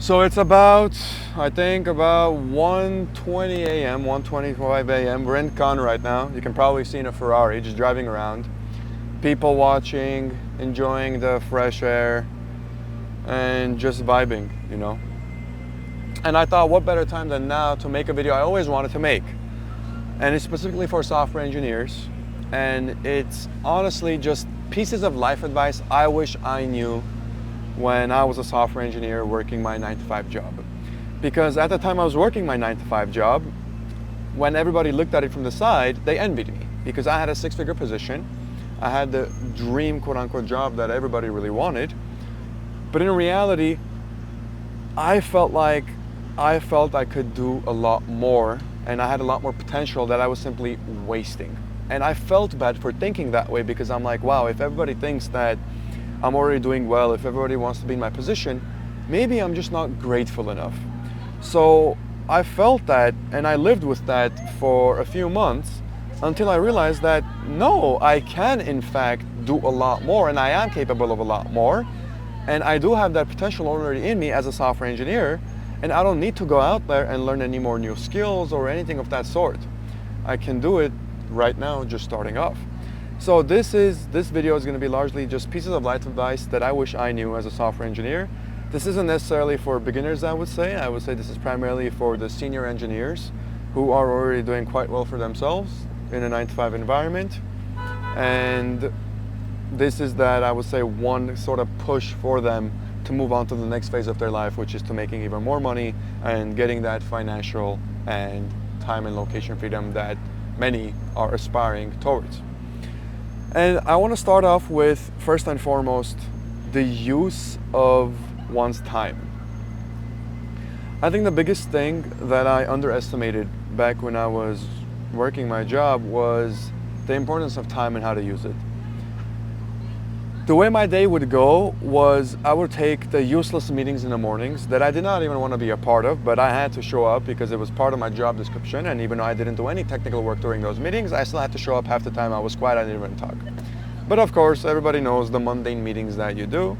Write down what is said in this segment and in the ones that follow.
So it's about, I think about 1:20 a.m., 1:25 a.m. We're in Cannes right now. You can probably see in a Ferrari just driving around. People watching, enjoying the fresh air, and just vibing, you know. And I thought, what better time than now to make a video I always wanted to make. And it's specifically for software engineers. And it's honestly just pieces of life advice I wish I knew when I was a software engineer working my 9-to-5 job. Because at the time I was working my 9-to-5 job, when everybody looked at it from the side, they envied me because I had a 6-figure position. I had the dream, quote unquote, job that everybody really wanted. But in reality, I felt I could do a lot more, and I had a lot more potential that I was simply wasting. And I felt bad for thinking that way because I'm like, wow, if everybody thinks that I'm already doing well, if everybody wants to be in my position, maybe I'm just not grateful enough. So I felt that, and I lived with that for a few months until I realized that no, I can in fact do a lot more, and I am capable of a lot more. And I do have that potential already in me as a software engineer, and I don't need to go out there and learn any more new skills or anything of that sort. I can do it right now, just starting off. So this video is going to be largely just pieces of life advice that I wish I knew as a software engineer. This isn't necessarily for beginners, I would say. I would say this is primarily for the senior engineers who are already doing quite well for themselves in a 9-to-5 environment. And this is that, I would say, one sort of push for them to move on to the next phase of their life, which is to making even more money and getting that financial and time and location freedom that many are aspiring towards. And I want to start off with, first and foremost, the use of one's time. I think the biggest thing that I underestimated back when I was working my job was the importance of time and how to use it. The way my day would go was I would take the useless meetings in the mornings that I did not even want to be a part of, but I had to show up because it was part of my job description, and even though I didn't do any technical work during those meetings, I still had to show up. Half the time I was quiet, I didn't even talk. But of course, everybody knows the mundane meetings that you do.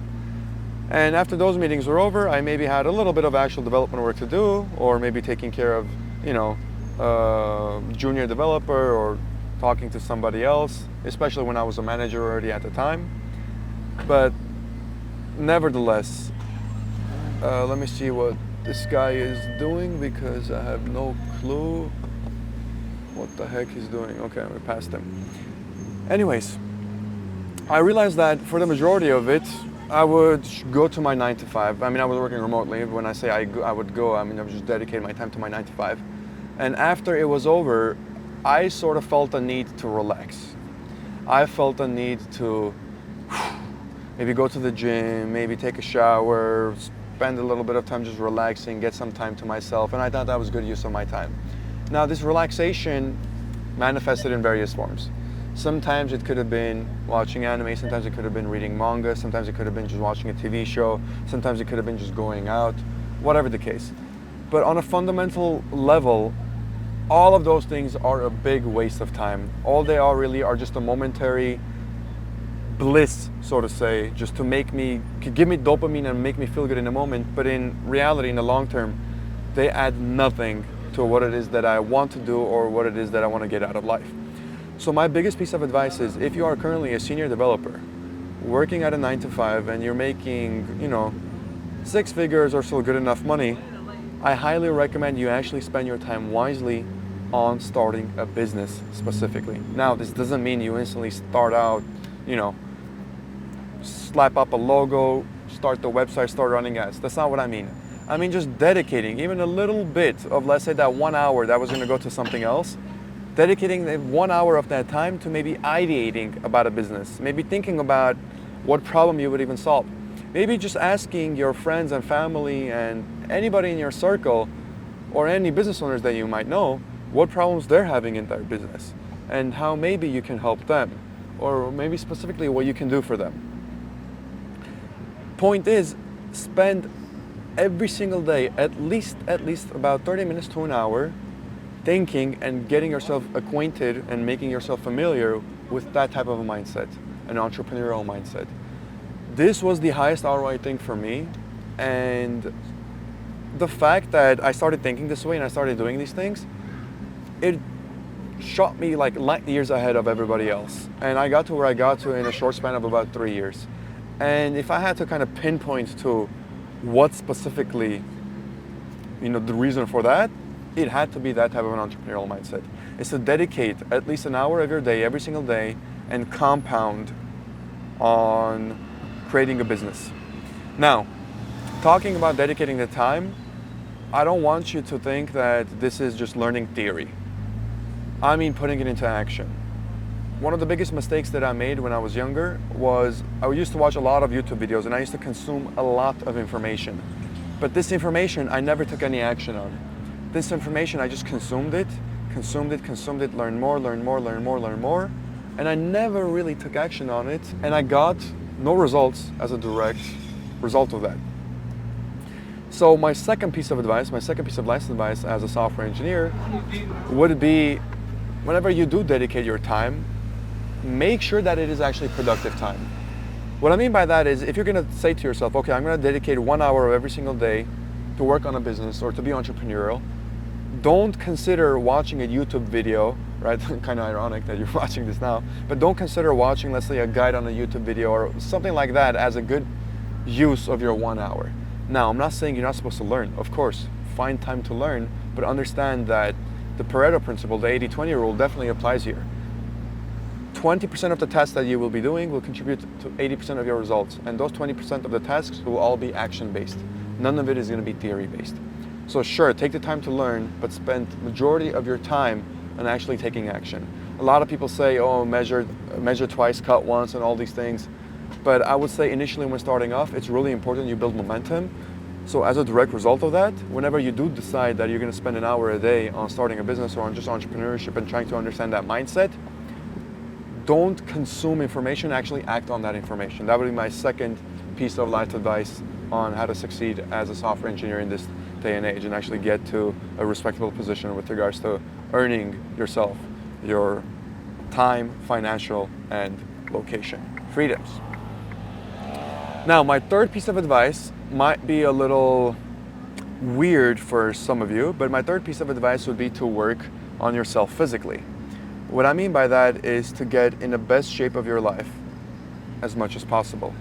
And after those meetings were over, I maybe had a little bit of actual development work to do, or maybe taking care of, junior developer or talking to somebody else, especially when I was a manager already at the time. But nevertheless, let me see what this guy is doing because I have no clue what the heck he's doing. Okay, we passed him. Anyways, I realized that for the majority of it, I would go to my 9-to-5. I mean, I was working remotely. When I say I would go, I mean, I would just dedicate my time to my 9-to-5. And after it was over, I sort of felt a need to relax. I felt a need to maybe go to the gym, maybe take a shower, spend a little bit of time just relaxing, get some time to myself, and I thought that was good use of my time. Now, this relaxation manifested in various forms. Sometimes it could have been watching anime, sometimes it could have been reading manga, sometimes it could have been just watching a TV show, sometimes it could have been just going out, whatever the case. But on a fundamental level, all of those things are a big waste of time. All they are really are just a momentary bliss, so to say, just to give me dopamine and make me feel good in the moment, but in reality, in the long term, they add nothing to what it is that I want to do or what it is that I want to get out of life. So my biggest piece of advice is, if you are currently a senior developer working at a 9-to-5 and you're making, 6 figures or so good enough money, I highly recommend you actually spend your time wisely on starting a business specifically. Now, this doesn't mean you instantly start out, slap up a logo, start the website, start running ads. That's not what I mean. I mean just dedicating even a little bit of, let's say, that 1 hour that was going to go to something else, dedicating that 1 hour of that time to maybe ideating about a business, maybe thinking about what problem you would even solve. Maybe just asking your friends and family and anybody in your circle or any business owners that you might know what problems they're having in their business and how maybe you can help them, or maybe specifically what you can do for them. Point is, spend every single day at least about 30 minutes to an hour thinking and getting yourself acquainted and making yourself familiar with that type of a mindset, an entrepreneurial mindset. This was the highest ROI thing for me, and the fact that I started thinking this way and I started doing these things, it shot me like light years ahead of everybody else. And I got to where I got to in a short span of about 3 years. And if I had to kind of pinpoint to what specifically, the reason for that, it had to be that type of an entrepreneurial mindset. It's to dedicate at least an hour of your day every single day and compound on creating a business. Now, talking about dedicating the time, I don't want you to think that this is just learning theory. I mean putting it into action. One of the biggest mistakes that I made when I was younger was I used to watch a lot of YouTube videos and I used to consume a lot of information. But this information I never took any action on. This information I just consumed it, learned more, and I never really took action on it, and I got no results as a direct result of that. So my second piece of life advice as a software engineer would be, whenever you do dedicate your time, make sure that it is actually productive time. What I mean by that is, if you're going to say to yourself, okay, I'm going to dedicate 1 hour of every single day to work on a business or to be entrepreneurial, don't consider watching a YouTube video, right? Kind of ironic that you're watching this now, but don't consider watching, let's say, a guide on a YouTube video or something like that as a good use of your 1 hour. Now, I'm not saying you're not supposed to learn. Of course, find time to learn, but understand that the Pareto principle, the 80-20 rule, definitely applies here. 20% of the tasks that you will be doing will contribute to 80% of your results, and those 20% of the tasks will all be action-based. None of it is going to be theory-based. So sure, take the time to learn, but spend majority of your time on actually taking action. A lot of people say, oh, measure twice, cut once, and all these things. But I would say initially when starting off, it's really important you build momentum. So as a direct result of that, whenever you do decide that you're going to spend an hour a day on starting a business or on just entrepreneurship and trying to understand that mindset, don't consume information, actually act on that information. That would be my second piece of life advice on how to succeed as a software engineer in this day and age and actually get to a respectable position with regards to earning yourself your time, financial, and location freedoms. Now, my third piece of advice might be a little weird for some of you, but my third piece of advice would be to work on yourself physically. What I mean by that is to get in the best shape of your life as much as possible.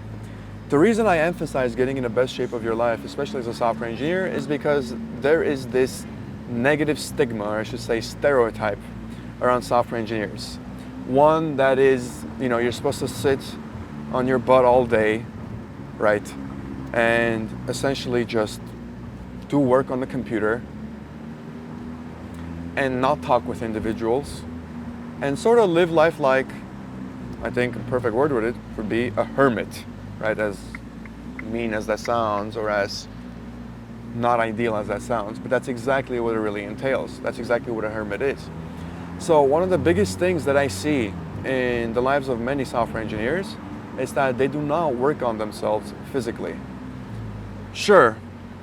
The reason I emphasize getting in the best shape of your life, especially as a software engineer, is because there is this negative stigma, or I should say stereotype, around software engineers. One that is, you're supposed to sit on your butt all day, right? And essentially just do work on the computer and not talk with individuals and sort of live life like, I think a perfect word with it would be a hermit, right? As mean as that sounds, or as not ideal as that sounds, but that's exactly what it really entails. That's exactly what a hermit is. So one of the biggest things that I see in the lives of many software engineers is that they do not work on themselves physically. Sure,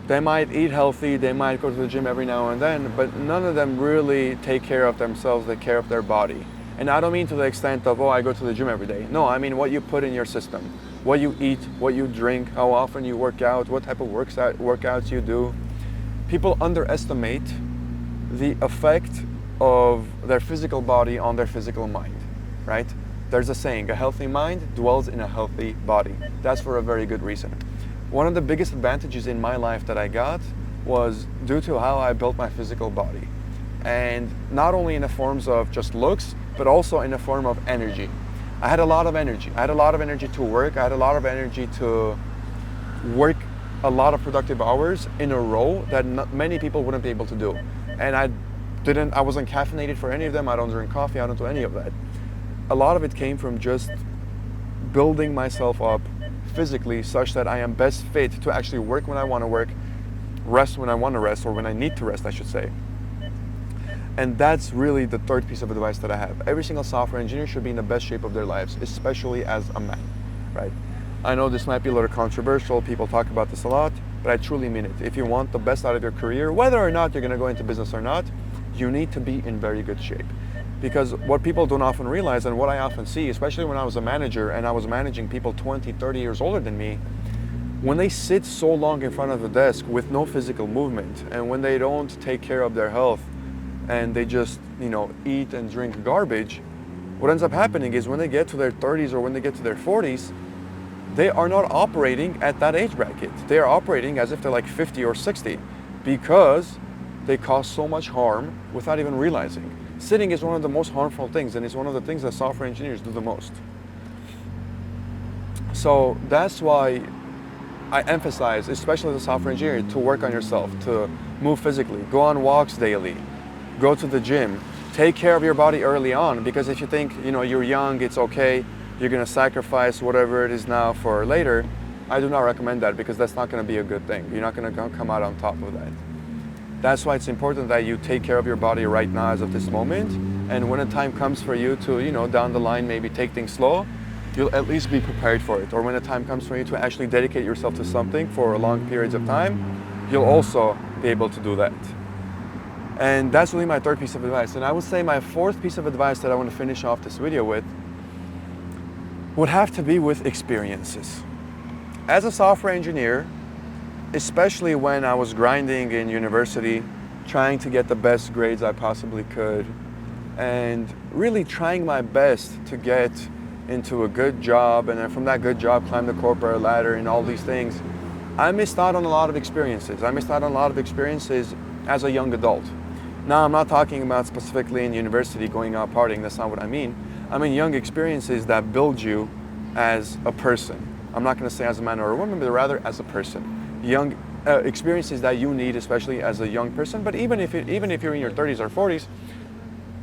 they might eat healthy, they might go to the gym every now and then, but none of them really take care of themselves, they take care of their body. And I don't mean to the extent of, oh, I go to the gym every day. No, I mean what you put in your system, what you eat, what you drink, how often you work out, what type of workouts you do. People underestimate the effect of their physical body on their physical mind, right? There's a saying, a healthy mind dwells in a healthy body. That's for a very good reason. One of the biggest advantages in my life that I got was due to how I built my physical body. And not only in the forms of just looks, but also in the form of energy. I had a lot of energy. I had a lot of energy to work. I had a lot of energy to work a lot of productive hours in a row that many people wouldn't be able to do. And I wasn't caffeinated for any of them. I don't drink coffee. I don't do any of that. A lot of it came from just building myself up physically such that I am best fit to actually work when I want to work, rest when I want to rest, or when I need to rest, I should say. And that's really the third piece of advice that I have. Every single software engineer should be in the best shape of their lives, especially as a man, right? I know this might be a little controversial, people talk about this a lot, but I truly mean it. If you want the best out of your career, whether or not you're going to go into business or not, you need to be in very good shape. Because what people don't often realize, and what I often see, especially when I was a manager and I was managing people 20, 30 years older than me, when they sit so long in front of the desk with no physical movement, and when they don't take care of their health and they just, eat and drink garbage, what ends up happening is when they get to their 30s or when they get to their 40s, they are not operating at that age bracket. They are operating as if they're like 50 or 60 because they cause so much harm without even realizing. Sitting is one of the most harmful things, and it's one of the things that software engineers do the most. So that's why I emphasize, especially as a software engineer, to work on yourself, to move physically, go on walks daily, go to the gym, take care of your body early on, because if you think, you're young, it's okay, you're gonna sacrifice whatever it is now for later, I do not recommend that, because that's not gonna be a good thing. You're not gonna come out on top of that. That's why it's important that you take care of your body right now as of this moment, and when the time comes for you to, down the line, maybe take things slow, you'll at least be prepared for it. Or when the time comes for you to actually dedicate yourself to something for long periods of time, you'll also be able to do that. And that's really my third piece of advice. And I would say my fourth piece of advice that I want to finish off this video with would have to be with experiences. As a software engineer, especially when I was grinding in university, trying to get the best grades I possibly could, and really trying my best to get into a good job, and then from that good job climb the corporate ladder and all these things, I missed out on a lot of experiences. I missed out on a lot of experiences as a young adult. Now, I'm not talking about specifically in university going out partying, that's not what I mean. I mean young experiences that build you as a person. I'm not going to say as a man or a woman, but rather as a person. Young experiences that you need, especially as a young person, but even if you're in your 30s or 40s,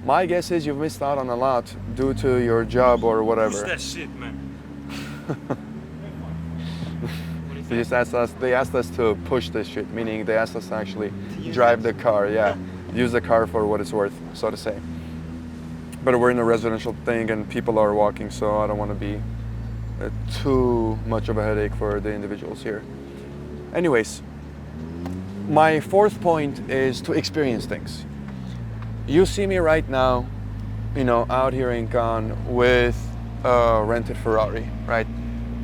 my guess is you've missed out on a lot due to your job or whatever. Who's that shit, man? They asked us to push this shit, meaning they asked us to actually drive the car, use the car for what it's worth, so to say. But we're in a residential thing and people are walking, so I don't want to be too much of a headache for the individuals here. Anyways, my fourth point is to experience things. You see me right now, out here in Cannes with a rented Ferrari, right?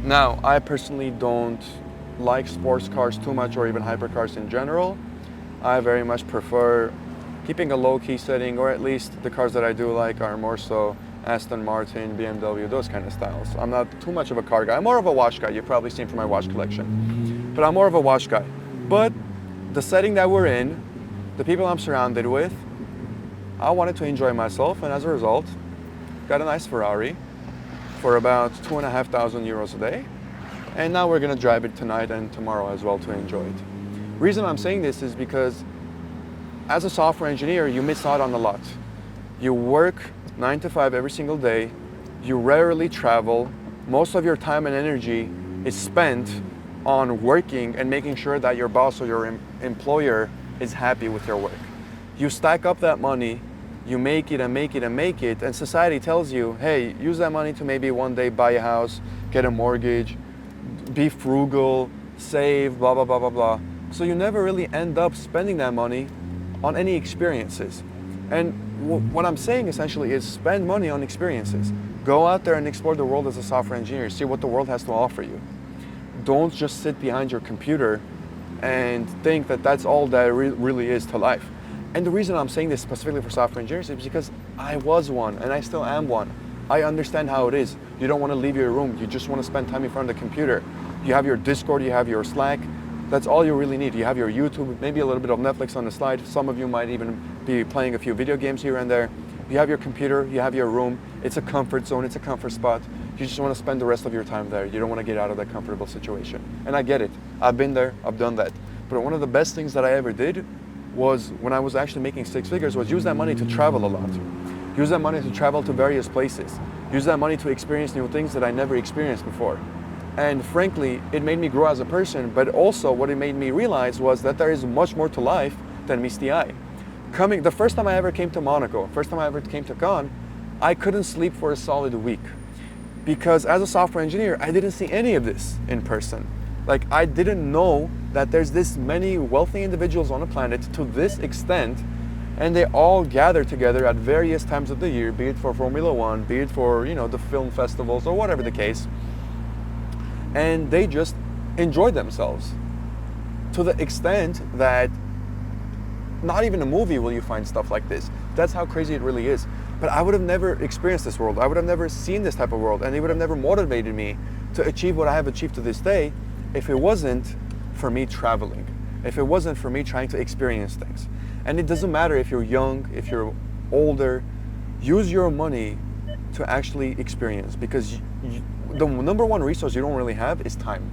Now, I personally don't like sports cars too much, or even hypercars in general. I very much prefer keeping a low-key setting, or at least the cars that I do like are more so Aston Martin, BMW, those kind of styles. I'm not too much of a car guy. I'm more of a watch guy. You've probably seen from my watch collection. But I'm more of a watch guy. But the setting that we're in, the people I'm surrounded with, I wanted to enjoy myself, and as a result, got a nice Ferrari for about 2,500 euros a day. And now we're gonna drive it tonight and tomorrow as well to enjoy it. Reason I'm saying this is because as a software engineer, you miss out on a lot. You work 9 to 5 every single day. You rarely travel. Most of your time and energy is spent on working and making sure that your boss or your employer is happy with your work. You stack up that money, you make it and make it and make it, and society tells you, hey, use that money to maybe one day buy a house, get a mortgage, be frugal, save, blah, blah, blah, blah, blah. So you never really end up spending that money on any experiences. And what I'm saying essentially is spend money on experiences. Go out there and explore the world as a software engineer, see what the world has to offer you. Don't just sit behind your computer and think that that's all that really is to life. And the reason I'm saying this specifically for software engineers is because I was one and I still am one. I understand how it is. You don't want to leave your room. You just want to spend time in front of the computer. You have your Discord, you have your Slack. That's all you really need. You have your YouTube, maybe a little bit of Netflix on the side. Some of you might even be playing a few video games here and there. You have your computer, you have your room. It's a comfort zone, it's a comfort spot. You just want to spend the rest of your time there. You don't want to get out of that comfortable situation. And I get it. I've been there, I've done that. But one of the best things that I ever did was when I was actually making 6 figures was use that money to travel a lot. Use that money to travel to various places. Use that money to experience new things that I never experienced before. And frankly, it made me grow as a person, but also what it made me realize was that there is much more to life than meets the eye. The first time I ever came to Monaco, first time I ever came to Cannes, I couldn't sleep for a solid week. Because as a software engineer, I didn't see any of this in person. Like, I didn't know that there's this many wealthy individuals on the planet to this extent, and they all gather together at various times of the year, be it for Formula One, be it for, the film festivals or whatever the case. And they just enjoy themselves to the extent that not even a movie will you find stuff like this. That's how crazy it really is. But I would have never experienced this world. I would have never seen this type of world, and it would have never motivated me to achieve what I have achieved to this day if it wasn't for me traveling, if it wasn't for me trying to experience things. And it doesn't matter if you're young, if you're older, use your money to actually experience, because the number one resource you don't really have is time.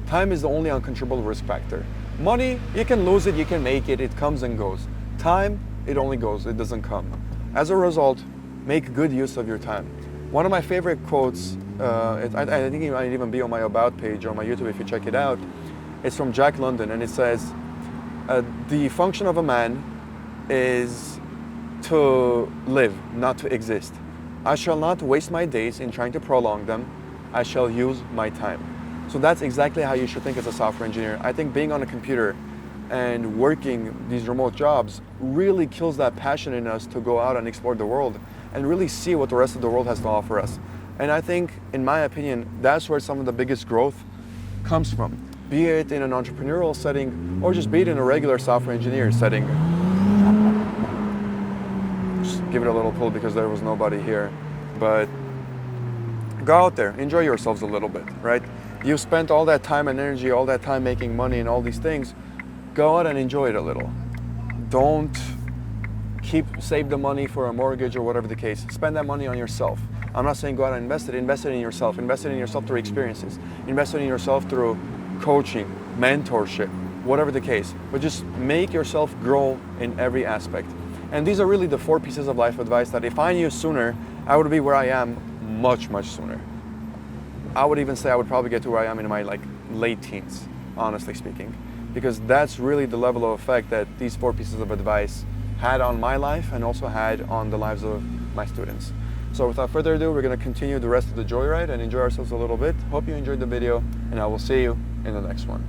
Time is the only uncontrollable risk factor. Money, you can lose it, you can make it, it comes and goes. Time, it only goes, it doesn't come. As a result, make good use of your time. One of my favorite quotes, I think it might even be on my About page or on my YouTube if you check it out, it's from Jack London, and it says, the function of a man is to live, not to exist. I shall not waste my days in trying to prolong them. I shall use my time. So that's exactly how you should think as a software engineer. I think being on a computer and working these remote jobs really kills that passion in us to go out and explore the world and really see what the rest of the world has to offer us. And I think, in my opinion, that's where some of the biggest growth comes from, be it in an entrepreneurial setting or just be it in a regular software engineer setting. Just give it a little pull because there was nobody here. But go out there, enjoy yourselves a little bit, right? You've spent all that time and energy, all that time making money and all these things. Go out and enjoy it a little. Don't save the money for a mortgage or whatever the case. Spend that money on yourself. I'm not saying go out and invest it in yourself. Invest it in yourself through experiences. Invest it in yourself through coaching, mentorship, whatever the case. But just make yourself grow in every aspect. And these are really the 4 pieces of life advice that if I knew sooner, I would be where I am much, much sooner. I would even say I would probably get to where I am in my late teens, honestly speaking. Because that's really the level of effect that these 4 pieces of advice had on my life and also had on the lives of my students. So without further ado, we're going to continue the rest of the joyride and enjoy ourselves a little bit. Hope you enjoyed the video, and I will see you in the next one.